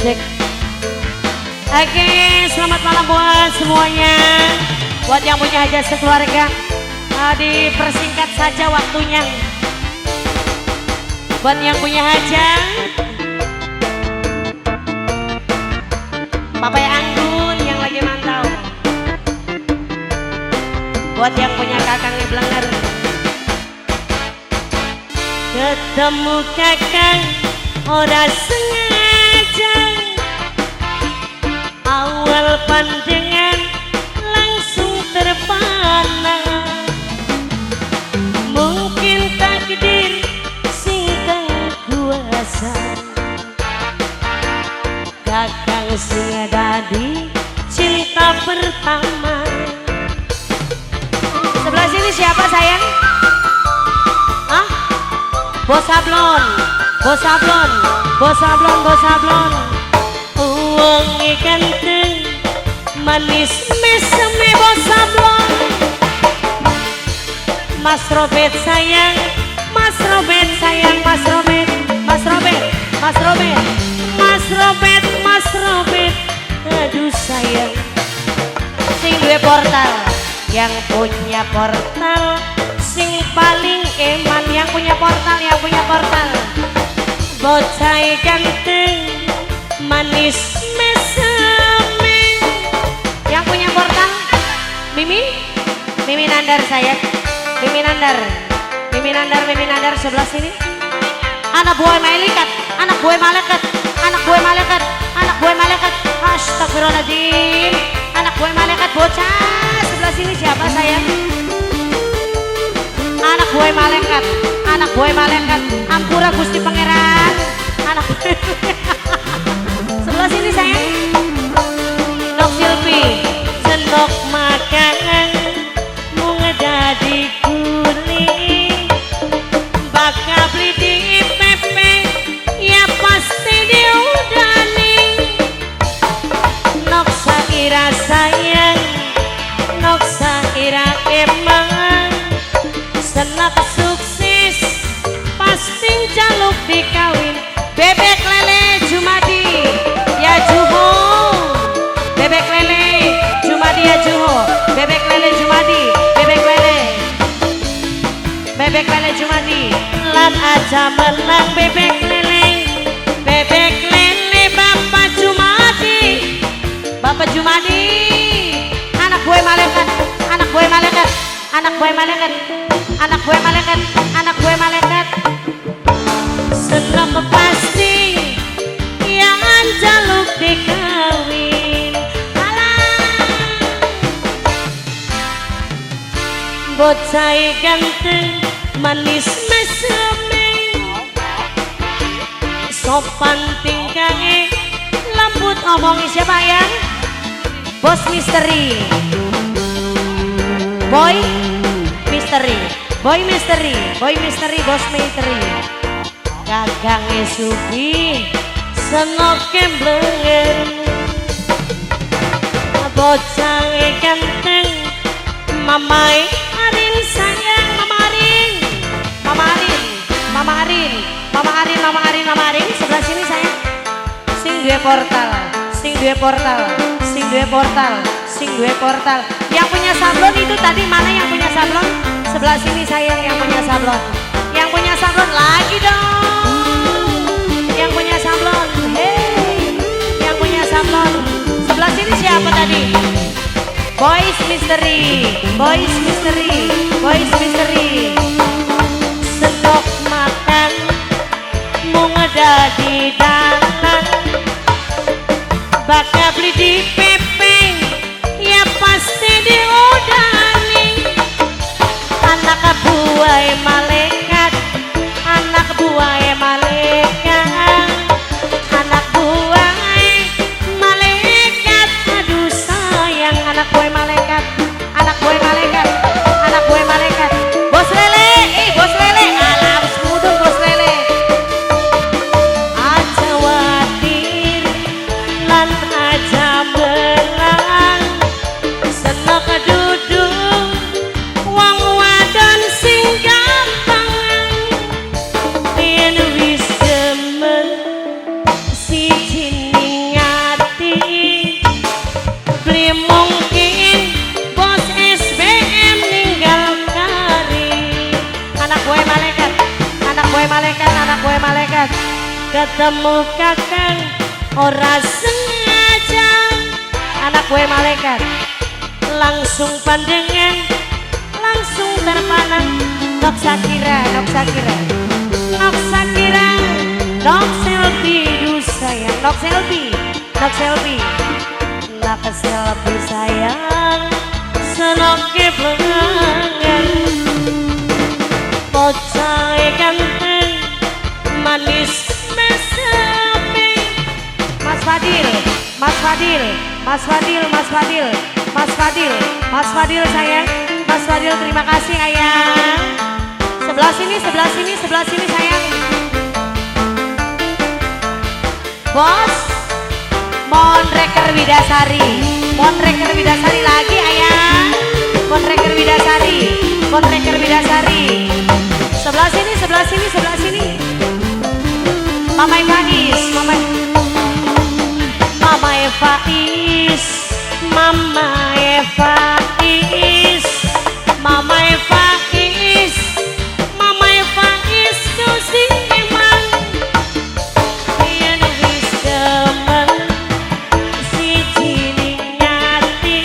cek. Oke, selamat malam buat semuanya. Buat yang punya hajat sekeluarga, dipersingkat saja waktunya. Buat yang punya hajat, Papa Anggun yang lagi mantau. Buat yang punya kakangnya Blenger, ketemu kakang ora sengaja, awal pandangan langsung terpana. Mungkin takdir sing kang kuasa, kakang sing dadi cinta pertama. Sebelah sini siapa sayang? Ah, Bos Sablon, Bos Sablon, Bos Sablon, Bos Sablon. Uangnya ganteng, manis meseme Bos Sablon. Mas Robert sayang, Mas Robert sayang, Mas Robert, Mas Robert, Mas Robert, Mas Robert, Mas Robert. Aduh sayang, sing duwe portal, yang punya portal sing paling eman, yang punya portal, yang punya portal. Bocah ganteng, manis meseme, yang punya portal. Mimi, Mimi Nandar sayang, Mimi Nandar, Mimi Nandar, Mimi Nandar sebelah sini. Anak buah malaikat, anak buah malaikat, anak buah malaikat, anak buah malaikat. Astagfirullahaladzim, anak buah malaikat bocah. Sebelah sini siapa sayang? Anak buah malaikat, anak buah malaikat. Ampura Gusti Pangeran. Anak sebelah sini sayang. Nok Silvi, senok makanan bunga dadi kuning. Bakal beli di IPP, ya pasti diudani. Nok saira sayang, nok saira emang, senak sukses pasti jaluk dikawin. Bebek lele Jumadi ya Juho, bebek lele Jumadi ya Juho, bebek lele Jumadi, bebek lele, bebek lele Jumadi. Lan aja menang bebek lele, bebek lele Bapak Jumadi, Bapak Jumadi. Anak gue malaikat, anak gue malaikat, anak gue malaikat, anak gue malaikat, anak gue malaikat. Senang pasti yang jaluk dikawin. Bocah ganteng, manis meseme, sopan tingkahnya, lembut omongnya. Siapa yang? Bos Misteri, Boy Misteri, Boy Misteri, Boy Misteri, Bos Misteri. Gagang Sugi, senok Blenger, bocah ganteng, mamai Arin sayang, Mama Arin, Mama Arin, Mama Arin, Mama Arin, Mama Arin, Mama Arin. Sebelah sini sayang. Sing dua portal, sing dua portal, sing dua portal, sing dua portal. Yang punya sablon itu tadi mana yang punya sablon? Sebelah sini sayang, yang punya sablon. Yang punya sablon lagi dong. Yang punya sablon, hey, yang punya sablon. Sebelah sini siapa tadi? Boys Misteri, Boys Misteri, Boys Misteri. Senok makan, bunga dadi dalan, bakal beli di PP, ya pasti diudani. Anak buah malaikat, anak buah malaikat, anak buah malaikat. Aduh sayang, anak buah malaikat, anak buah malaikat, anak buah malaikat. Bos lele, bos lele, alah harus mudun bos lele. Aja watir, lan aja belang, senok duduk, wong wadon sing gampang. Yen wis demen si malaikat ketemu kakang ora sengaja. Anak gue malaikat langsung pandangan, langsung terpanang. Nok Shakira, Nok Shakira, Nok Shakira, Nok Selby, duh sayang, Nok Selby, Nok Selby, Nok Selby sayang, senok kebelangan. Bocah ganteng, manis mesepe. Mas Fadil, Mas Fadil, Mas Fadil, Mas Fadil, Mas Fadil, Mas Fadil sayang, Mas Fadil terima kasih ayang. Sebelah sini, sebelah sini, sebelah sini sayang. Bos, Monreker Widasari, Monreker Widasari lagi ayang. Monreker Widasari, Monreker Widasari. Sebelah sini, sebelah sini, sebelah sini. Mama Faiz, Mama Faiz, Mama Faiz, Mama Faiz, Mama Faiz kau sing emang yen wis demen siji ning ati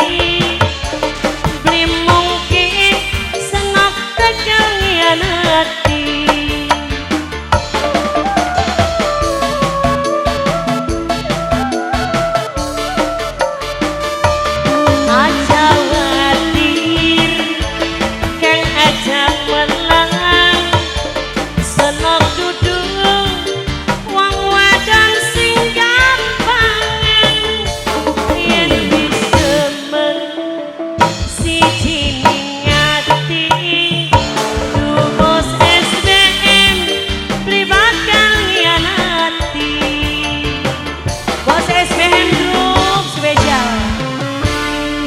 beli mungkin senok tekel ngianati.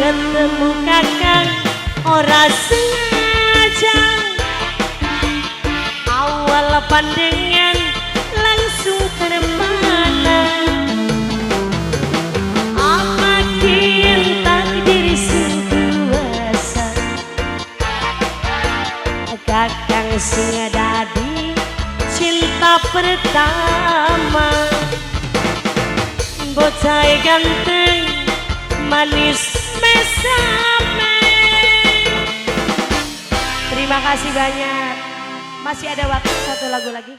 Ketemu kakang ora sengaja, awal pandangan langsung terpana. Apa kian takdir sing kuasa, kakang sing dadi cinta pertama. Bocah ganteng manis mesame. Terima kasih banyak. Masih ada waktu satu lagu lagi.